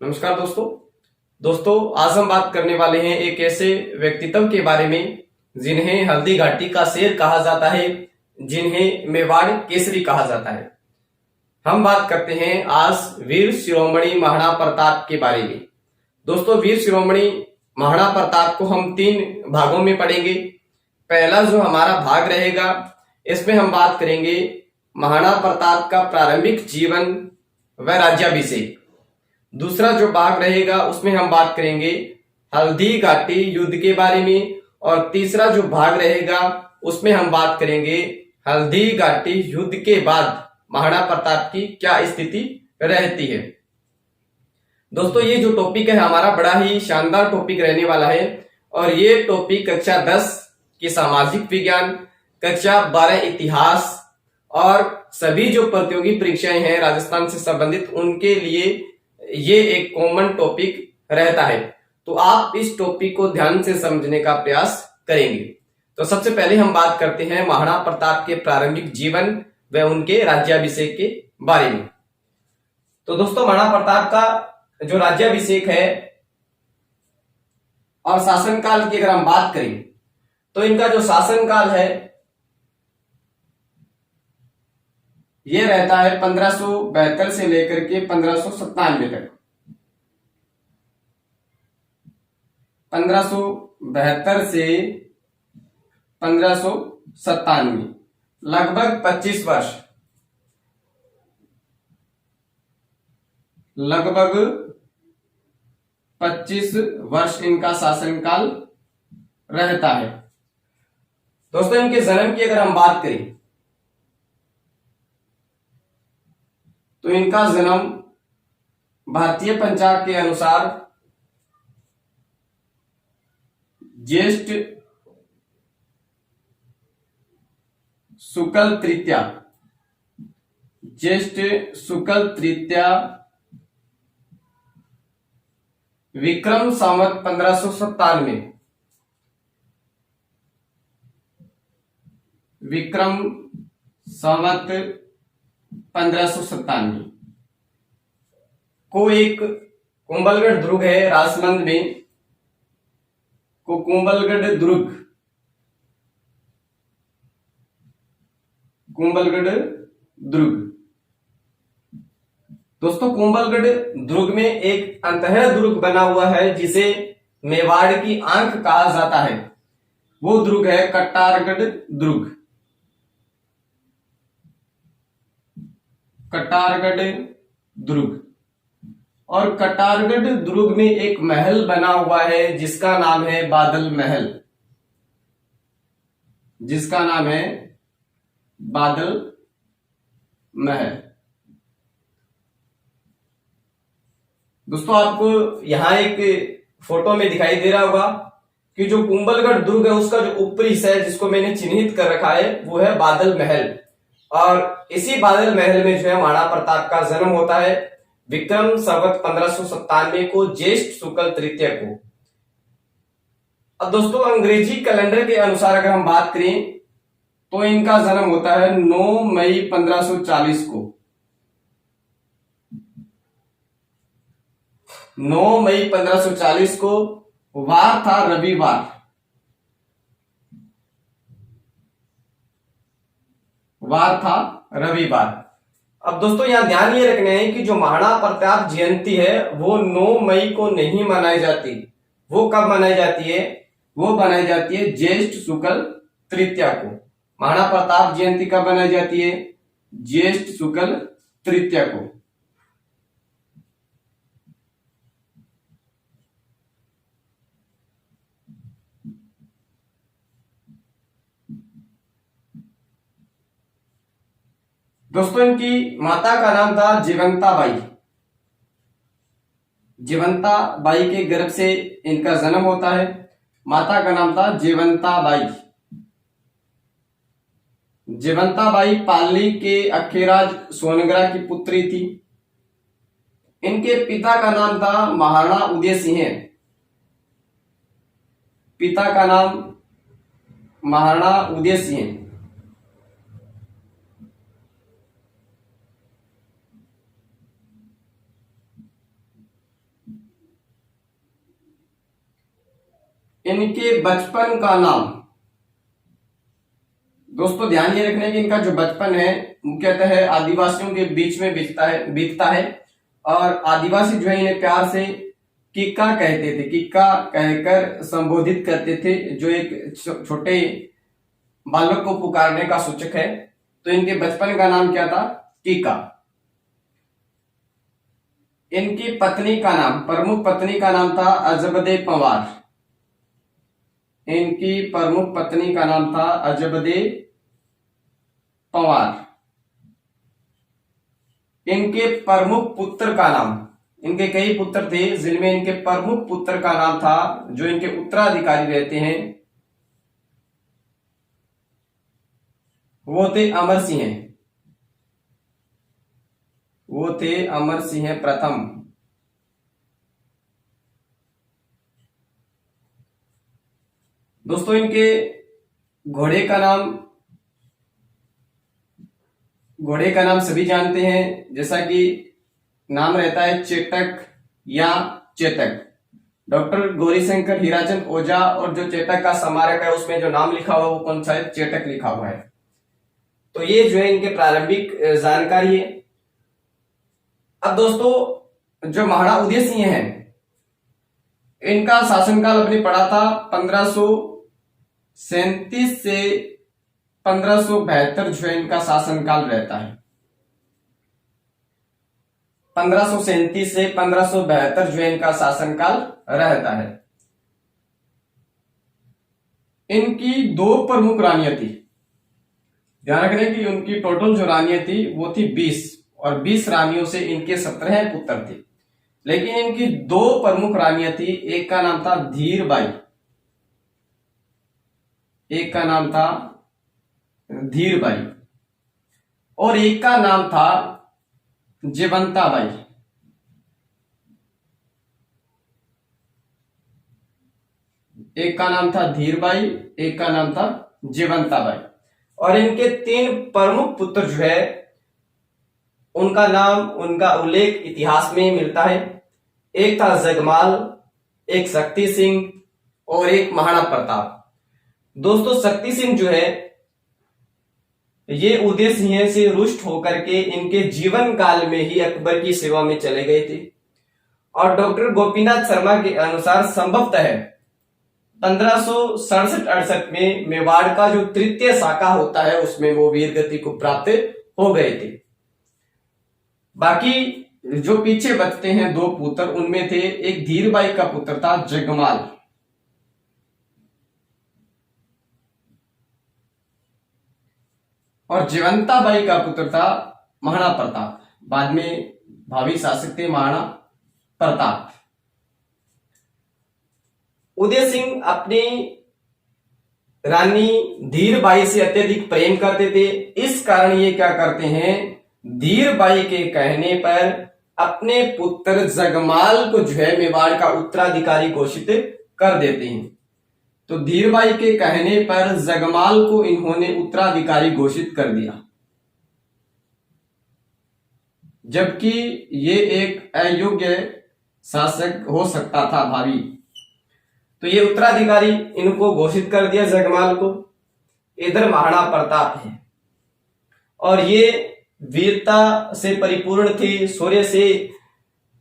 नमस्कार दोस्तों। आज हम बात करने वाले हैं एक ऐसे व्यक्तित्व के बारे में जिन्हें हल्दी घाटी का शेर कहा जाता है, जिन्हें मेवाड़ केसरी कहा जाता है। हम बात करते हैं आज वीर शिरोमणि महाराणा प्रताप के बारे में। दोस्तों, वीर शिरोमणि महाराणा प्रताप को हम 3 भागों में पढ़ेंगे। पहला जो हमारा भाग रहेगा, इसमें हम बात करेंगे महाराणा प्रताप का प्रारंभिक जीवन व राज्याभिषेक। दूसरा जो भाग रहेगा उसमें हम बात करेंगे हल्दी घाटी युद्ध के बारे में, और तीसरा जो भाग रहेगा उसमें हम बात करेंगे हल्दी घाटी युद्ध के बाद महाराणा प्रताप की क्या स्थिति रहती है। दोस्तों, ये जो टॉपिक है हमारा बड़ा ही शानदार टॉपिक रहने वाला है, और ये टॉपिक कक्षा 10 की सामाजिक विज्ञान, कक्षा 12 इतिहास और सभी जो प्रतियोगी परीक्षाएं हैं राजस्थान से संबंधित उनके लिए ये एक कॉमन टॉपिक रहता है। तो आप इस टॉपिक को ध्यान से समझने का प्रयास करेंगे। तो सबसे पहले हम बात करते हैं महाराणा प्रताप के प्रारंभिक जीवन व उनके राज्याभिषेक के बारे में। तो दोस्तों, महाराणा प्रताप का जो राज्याभिषेक है और शासनकाल की अगर हम बात करें तो इनका जो शासनकाल है ये रहता है 1572 से लेकर के 1597 तक। 1572 से 1597, लगभग 25 वर्ष। लगभग 25 वर्ष इनका शासनकाल रहता है। दोस्तों, इनके जन्म की अगर हम बात करें तो इनका जन्म भारतीय पंचांग के अनुसार ज्येष्ठ शुक्ल तृतीया, विक्रम संवत 1597, विक्रम संवत 1597 को एक कुंभलगढ़ दुर्ग है राजसमंद में, को कुंभलगढ़ दुर्ग। दोस्तों, कुंभलगढ़ दुर्ग में एक अंतः दुर्ग बना हुआ है जिसे मेवाड़ की आंख कहा जाता है। वो दुर्ग है कट्टारगढ़ दुर्ग। कट्टारगढ़ दुर्ग। और कट्टारगढ़ दुर्ग में एक महल बना हुआ है जिसका नाम है बादल महल। जिसका नाम है बादल महल। दोस्तों, आपको यहां एक फोटो में दिखाई दे रहा होगा कि जो कुंभलगढ़ दुर्ग है उसका जो ऊपरी हिस्सा है जिसको मैंने चिन्हित कर रखा है वो है बादल महल। और इसी बादल महल में जो है महाराणा प्रताप का जन्म होता है विक्रम संवत 1597 को ज्येष्ठ शुक्ल तृतीया को। अब दोस्तों, अंग्रेजी कैलेंडर के अनुसार अगर हम बात करें तो इनका जन्म होता है 9 मई 1540 को। 9 मई 1540 को वार था रविवार। वार था रविवार। अब दोस्तों, यहां ध्यान ये रखना है कि जो महाराणा प्रताप जयंती है वो 9 मई को नहीं मनाई जाती। वो कब मनाई जाती है? वो मनाई जाती है ज्येष्ठ शुक्ल तृतीया को। महाराणा प्रताप जयंती कब मनाई जाती है? ज्येष्ठ शुक्ल तृतीया को। दोस्तों, इनकी माता का नाम था जीवंता बाई। जीवंता बाई के गर्भ से इनका जन्म होता है। माता का नाम था जीवंता बाई। जीवंता बाई पाली के अखेराज सोनगरा की पुत्री थी। इनके पिता का नाम था महाराणा उदय सिंह। पिता का नाम महाराणा उदय सिंह। इनके बचपन का नाम। दोस्तों ध्यान ये रखना है कि इनका जो बचपन है मुख्यतः आदिवासियों के बीच में बीतता है और आदिवासी जो है इन्हें प्यार से किक्का कहते थे, किक्का कहकर संबोधित करते थे, जो एक छोटे बालक को पुकारने का सूचक है। तो इनके बचपन का नाम क्या था? किक्का। इनकी पत्नी का नाम, प्रमुख पत्नी का नाम था अजबदे पंवार। इनकी प्रमुख पत्नी का नाम था अजबदे पंवार। इनके प्रमुख पुत्र का नाम, इनके कई पुत्र थे जिनमें इनके प्रमुख पुत्र का नाम था, जो इनके उत्तराधिकारी रहते हैं, वो थे अमर सिंह। वो थे अमर सिंह प्रथम। दोस्तों इनके घोड़े का नाम सभी जानते हैं, जैसा कि नाम रहता है चेतक या चेतक। डॉक्टर गौरीशंकर हीराचंद ओझा और जो चेतक का स्मारक है उसमें जो नाम लिखा हुआ है वो कौन सा है? चेतक लिखा हुआ है। तो ये जो है इनके प्रारंभिक जानकारी है। अब दोस्तों जो महाराणा उदय सिंह है, इनका शासनकाल अपने पड़ा था 1537 से 1572 जो है इनका शासनकाल रहता है। 1537 से 1572 जो है इनका शासनकाल रहता है। इनकी 2 प्रमुख रानियां थी। ध्यान रखने की उनकी टोटल जो रानियां थी वो थी 20 और 20 रानियों से इनके 17 पुत्र थे। लेकिन इनकी 2 प्रमुख रानियां थी। एक का नाम था धीरबाई, एक का नाम था धीरबाई और एक का नाम था जयवंताबाई। एक का नाम था धीरबाई, एक का नाम था जयवंताबाई। और इनके 3 प्रमुख पुत्र जो है उनका नाम, उनका उल्लेख इतिहास में मिलता है। एक था जगमाल, एक शक्ति सिंह और एक महाराणा प्रताप। दोस्तों शक्ति सिंह जो है ये उदय सिंह से रुष्ट होकर के इनके जीवन काल में ही अकबर की सेवा में चले गए थे। और डॉक्टर गोपीनाथ शर्मा के अनुसार संभवतः 1567-68 में मेवाड़ का जो तृतीय शाखा होता है उसमें वो वीर गति को प्राप्त हो गए थे। बाकी जो पीछे बचते हैं 2 पुत्र, उनमें थे एक धीरबाई का पुत्र था जगमाल और जयवंताबाई का पुत्र था महाराणा प्रताप। बाद में भावी शासक थे महाराणा प्रताप। उदय सिंह अपनी रानी धीरबाई से अत्यधिक प्रेम करते थे। इस कारण ये क्या करते हैं, धीरबाई के कहने पर अपने पुत्र जगमाल को जो है मेवाड़ का उत्तराधिकारी घोषित कर देते हैं। तो धीरबाई के कहने पर जगमाल को इन्होंने उत्तराधिकारी घोषित कर दिया, जबकि ये एक अयोग्य शासक हो सकता था भावी। तो ये उत्तराधिकारी इनको घोषित कर दिया जगमाल को। इधर महाराणा प्रताप है और ये वीरता से परिपूर्ण थे, शौर्य से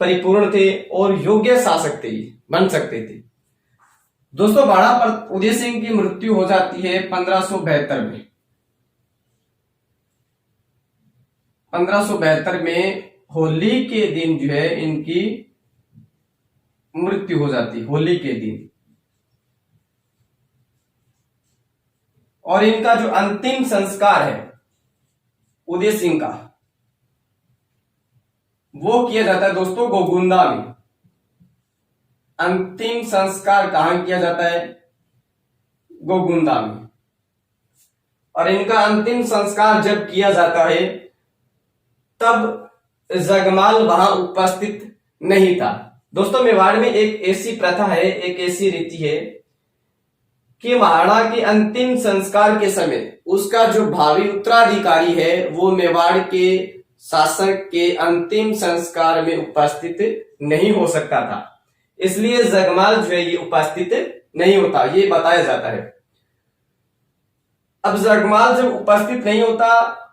परिपूर्ण थे और योग्य शासक थे, बन सकते थे। दोस्तों महाराणा उदय सिंह की मृत्यु हो जाती है 1572 में। 1572 में होली के दिन जो है इनकी मृत्यु हो जाती है, होली के दिन। और इनका जो अंतिम संस्कार है उदय सिंह का, वो किया जाता है दोस्तों गोगुंदा में। अंतिम संस्कार कहां किया जाता है? गोगुंदा में। और इनका अंतिम संस्कार जब किया जाता है तब जगमाल वहां उपस्थित नहीं था। दोस्तों मेवाड़ में एक ऐसी प्रथा है, एक ऐसी रीति है कि महाराणा के अंतिम संस्कार के समय उसका जो भावी उत्तराधिकारी है वो मेवाड़ के शासक के अंतिम संस्कार में उपस्थित नहीं हो सकता था। इसलिए जगमाल जो है ये उपस्थित नहीं होता, ये बताया जाता है। अब जगमाल जब उपस्थित नहीं होता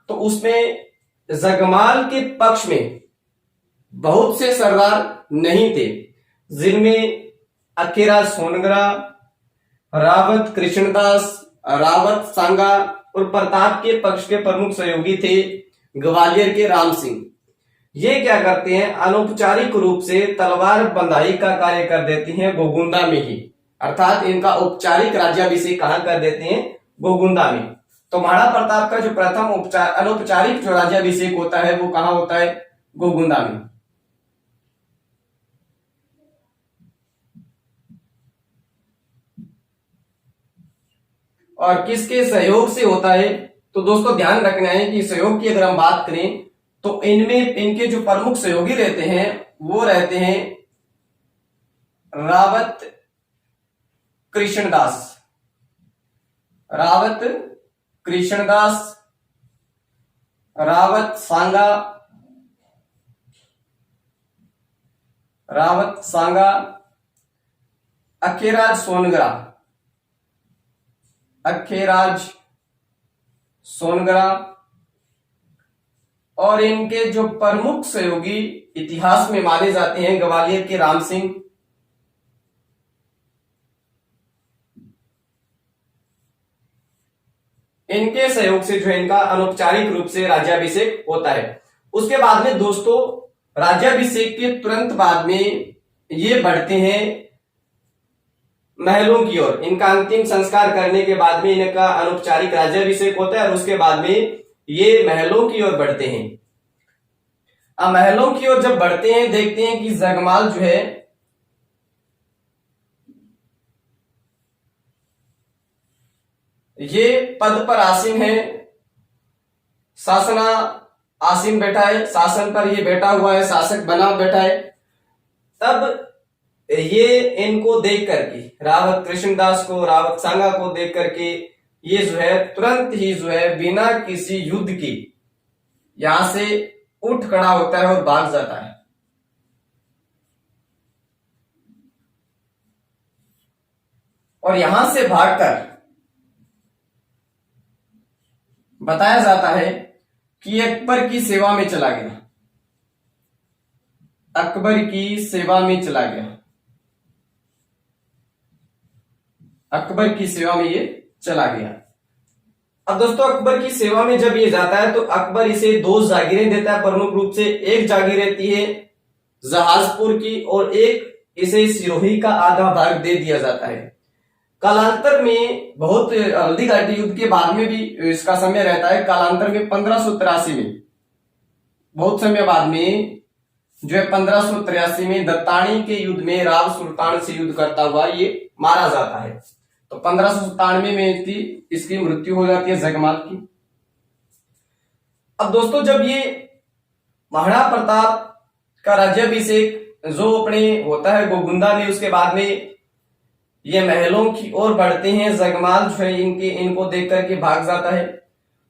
तो उसमें जगमाल के पक्ष में बहुत से सरदार नहीं थे, जिनमें अखेराज सोनगरा, रावत कृष्णदास, रावत सांगा और प्रताप के पक्ष के प्रमुख सहयोगी थे ग्वालियर के राम सिंह। ये क्या करते हैं, अनौपचारिक रूप से तलवार बंधाई का कार्य कर देती हैं गोगुंदा में ही, अर्थात इनका औपचारिक राज्याभिषेक कहां कर देते हैं, गोगुंदा में। तो महाराणा प्रताप का जो प्रथम अनौपचारिक जो राज्याभिषेक होता है वो कहां होता है, गोगुंदा में। और किसके सहयोग से होता है, तो दोस्तों ध्यान रखना है कि सहयोग की अगर हम बात करें तो इनमें इनके जो प्रमुख सहयोगी रहते हैं वो रहते हैं रावत कृष्णदास, रावत कृष्णदास, रावत सांगा, रावत सांगा, अखेराज सोनगरा, अखेराज सोनगरा, और इनके जो प्रमुख सहयोगी इतिहास में माने जाते हैं ग्वालियर के राम सिंह, इनके सहयोग से जो है इनका अनौपचारिक रूप से राज्याभिषेक होता है। उसके बाद में दोस्तों राज्याभिषेक के तुरंत बाद में ये बढ़ते हैं महलों की ओर। इनका अंतिम संस्कार करने के बाद में इनका अनौपचारिक राज्याभिषेक होता है और उसके बाद में ये महलों की ओर बढ़ते हैं। अब महलों की ओर जब बढ़ते हैं देखते हैं कि जगमाल जो है ये पद पर आसीन है, शासना आसीन बैठा है, शासन पर ये बैठा हुआ है, शासक बना बैठा है। तब ये इनको देख करके, रावत कृष्णदास को, रावत सांगा को देख करके ये जो है तुरंत ही जो है बिना किसी युद्ध की यहां से उठ खड़ा होता है और भाग जाता है। और यहां से भागकर बताया जाता है कि अकबर की सेवा में चला गया, अकबर की सेवा में चला गया, अकबर की सेवा में ये चला गया। अब दोस्तों अकबर की सेवा में जब ये जाता है तो अकबर इसे 2 जागीरें देता है प्रमुख रूप से। एक जागीर रहती है जहाजपुर की और एक इसे सिरोही का आधा भाग दे दिया जाता है। कालांतर में बहुत हल्दी घाटी युद्ध के बाद में भी इसका समय रहता है। कालांतर में 1583 में, बहुत समय बाद में जो है 1583 में दत्तानी के युद्ध में राव सुल्तान से युद्ध करता हुआ ये मारा जाता है। तो 1597 में इसकी मृत्यु हो जाती है जगमाल की। अब दोस्तों जब ये महाराणा प्रताप का राज्याभिषेक जो अपने होता है गोगुंदा में, उसके बाद में ये महलों की ओर बढ़ते हैं। जगमाल जो है इनको देख करके भाग जाता है।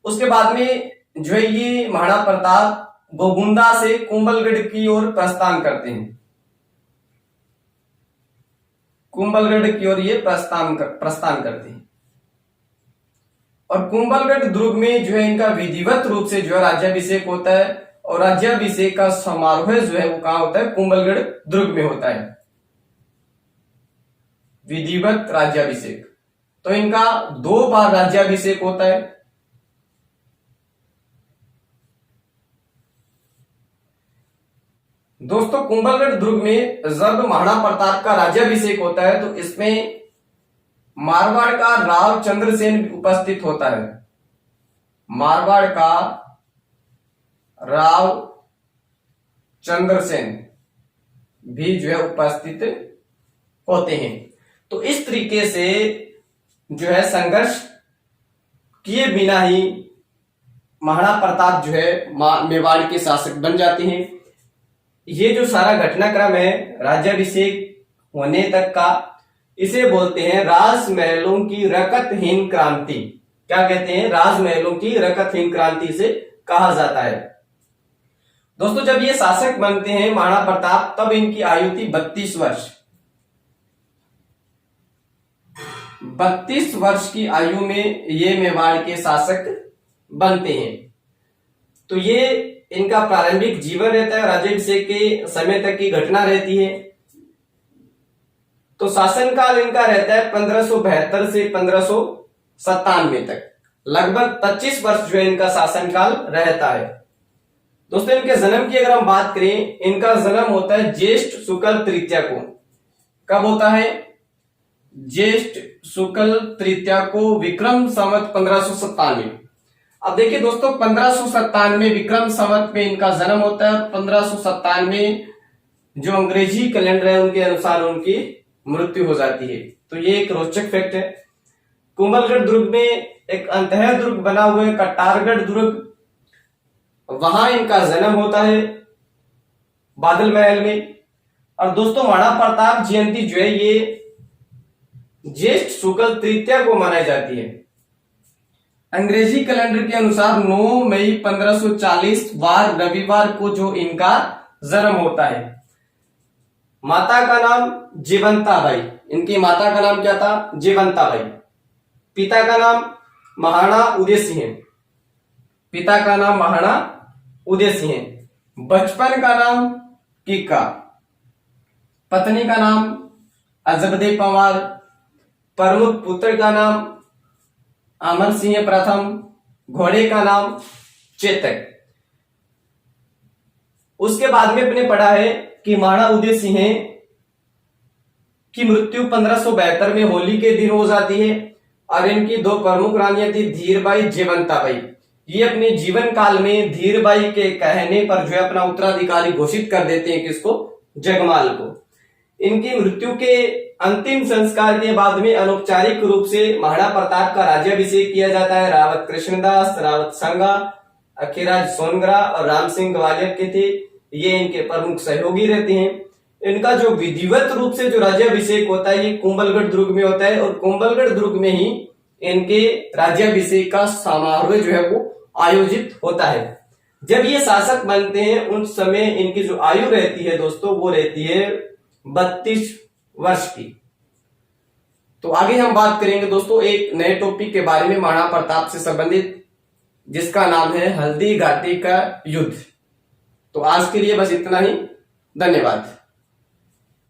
उसके बाद में जो है ये महाराणा प्रताप गोगुंदा से कुंभलगढ़ की ओर प्रस्थान करते हैं, कुंभलगढ़ की ओर ये प्रस्थान करते हैं। और कुंभलगढ़ दुर्ग में जो है इनका विधिवत रूप से जो है राज्याभिषेक होता है। और राज्याभिषेक का समारोह जो है वो कहां होता है, कुंभलगढ़ दुर्ग में होता है, विधिवत राज्याभिषेक। तो इनका 2 बार राज्याभिषेक होता है। दोस्तों कुंभलगढ़ दुर्ग में जब महाराणा प्रताप का राज्याभिषेक होता है तो इसमें मारवाड़ का राव चंद्रसेन उपस्थित होता है। मारवाड़ का राव चंद्रसेन भी जो है उपस्थित होते हैं। तो इस तरीके से जो है संघर्ष किए बिना ही महाराणा प्रताप जो है मेवाड़ के शासक बन जाते हैं। ये जो सारा घटनाक्रम है राज्याभिषेक होने तक का, इसे बोलते हैं राजमहलों की रकतहीन क्रांति। क्या कहते हैं, राजमहलों की रकतहीन क्रांति से कहा जाता है। दोस्तों जब ये शासक बनते हैं महाराणा प्रताप, तब इनकी आयु थी 32 वर्ष। 32 वर्ष की आयु में ये मेवाड़ के शासक बनते हैं। तो ये इनका प्रारंभिक जीवन रहता है, राज्याभिषेक के समय तक की घटना रहती है। तो शासनकाल इनका रहता है 1572 से 1597 तक, लगभग 25 वर्ष जो है इनका शासनकाल रहता है। दोस्तों इनके जन्म की अगर हम बात करें, इनका जन्म होता है ज्येष्ठ शुक्ल तृतीया को। कब होता है? ज्येष्ठ शुक्ल तृतीया को, विक्रम संवत 1597। अब देखिए दोस्तों, 1597 विक्रम संवत में इनका जन्म होता है। 1597 जो अंग्रेजी कैलेंडर है उनके अनुसार उनकी मृत्यु हो जाती है। तो ये एक रोचक फैक्ट है। कुंभलगढ़ दुर्ग में एक अंतः दुर्ग बना हुआ है, कट्टारगढ़ दुर्ग, वहां इनका जन्म होता है, बादल महल में। और दोस्तों महाराणा प्रताप जयंती जो है ये ज्येष्ठ शुक्ल तृतीया को मनाई जाती है। अंग्रेजी कैलेंडर के अनुसार 9 मई 1540 वार रविवार को जो इनका जन्म होता है। माता का नाम जीवंताबाई, इनकी माता का नाम क्या था? जीवंताबाई। पिता का नाम महाराणा उदय सिंह, पिता का नाम महाराणा उदय सिंह। बचपन का नाम किक्का, पत्नी का नाम अजबदे पंवार, प्रमुख पुत्र का नाम अमर सिंह प्रथम, घोड़े का नाम चेतक। उसके बाद में अपने पढ़ा है कि महाराणा उदय सिंह की मृत्यु 1572 में होली के दिन हो जाती है। और इनकी दो प्रमुख रानियां थी, धीरबाई, जयवंताबाई। ये अपने जीवन काल में धीरबाई के कहने पर जो है अपना उत्तराधिकारी घोषित कर देते हैं, किसको? जगमाल को। इनकी मृत्यु के अंतिम संस्कार के बाद में अनौपचारिक रूप से महाराणा प्रताप का राज्याभिषेक किया जाता है। रावत कृष्णदास, रावत संगा, अखीराज सोनगरा और राम सिंह ग्वालियर के थे, ये इनके प्रमुख सहयोगी रहते हैं। इनका जो विधिवत रूप से जो राज्याभिषेक होता है ये कुंभलगढ़ दुर्ग में होता है, और कुंभलगढ़ दुर्ग में ही इनके राज्याभिषेक का समारोह जो है वो आयोजित होता है। जब ये शासक बनते हैं उस समय इनकी जो आयु रहती है दोस्तों वो रहती है 32 वर्ष की। तो आगे हम बात करेंगे दोस्तों एक नए टॉपिक के बारे में महाराणा प्रताप से संबंधित, जिसका नाम है हल्दी घाटी का युद्ध। तो आज के लिए बस इतना ही, धन्यवाद।